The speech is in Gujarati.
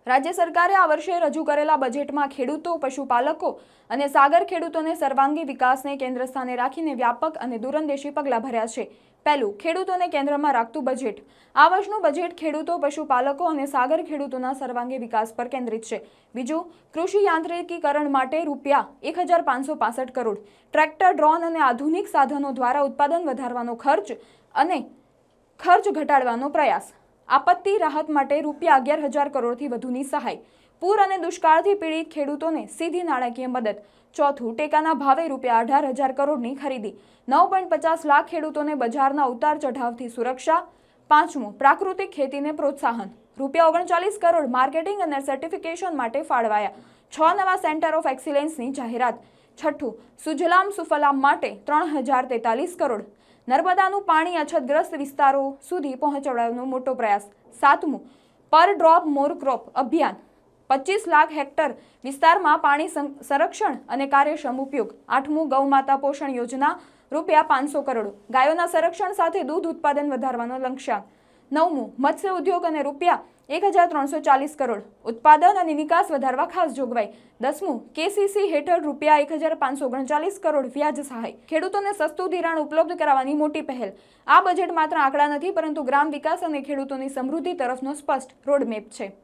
રાજ્ય સરકારે આ વર્ષે રજૂ કરેલા બજેટમાં ખેડૂતો, પશુપાલકો અને સાગર ખેડૂતોને સર્વાંગી વિકાસને કેન્દ્ર સ્થાને રાખીને વ્યાપક અને દૂરંદેશી પગલાં ભર્યા છે। પહેલું, ખેડૂતોને કેન્દ્રમાં રાખતું બજેટ। આ વર્ષનું બજેટ ખેડૂતો, પશુપાલકો અને સાગર ખેડૂતોના સર્વાંગી વિકાસ પર કેન્દ્રિત છે। બીજું, કૃષિ યાંત્રિકીકરણ માટે ₹1565 કરોડ, ટ્રેક્ટર, ડ્રોન અને આધુનિક સાધનો દ્વારા ઉત્પાદન વધારવાનો ખર્ચ અને ખર્ચ ઘટાડવાનો પ્રયાસ। આપત્તિ રાહત માટે ₹11,000 કરોડથી વધુની સહાય। પૂર અને દુષ્કાળથી પીડિત ખેડૂતોને સીધી નાણાકીય મદદ। ચોથું, ટેકાના ભાવે ₹18,000 કરોડની ખરીદી। 9.50 લાખ ખેડૂતોને બજારના ઉતાર ચઢાવથી સુરક્ષા। પાંચમું, પ્રાકૃતિક ખેતીને પ્રોત્સાહન। ₹39 કરોડ માર્કેટિંગ અને સર્ટિફિકેશન માટે ફાળવાયા। 6 નવા સેન્ટર ઓફ એક્સિલન્સની જાહેરાત। છઠ્ઠું, સુજલામ સુફલામ માટે ₹3,043 કરોડ। નર્મદાનું પાણી અછતગ્રસ્ત વિસ્તારો સુધી પહોંચાડવાનો મોટો પ્રયાસ। સાતમું, પર ડ્રોપ મોર ક્રોપ અભિયાન। 25 લાખ હેક્ટર વિસ્તારમાં પાણી સંરક્ષણ અને કાર્યક્ષમ ઉપયોગ। આઠમું, ગૌમાતા પોષણ યોજના ₹500 કરોડ, ગાયોના સંરક્ષણ સાથે દૂધ ઉત્પાદન વધારવાનો લક્ષ્યાંક। નવમું, મત્સ્ય ઉદ્યોગ અને ₹1,340 કરોડ, ઉત્પાદન અને નિકાસ વધારવા ખાસ જોગવાઈ। 10મું, કેસીસી હેઠળ ₹1,539 કરોડ વ્યાજ સહાય, ખેડૂતોને સસ્તું ધિરાણ ઉપલબ્ધ કરાવવાની મોટી પહેલ। આ બજેટ માત્ર આંકડા નથી, પરંતુ ગ્રામ વિકાસ અને ખેડૂતોની સમૃદ્ધિ તરફનો સ્પષ્ટ રોડમેપ છે।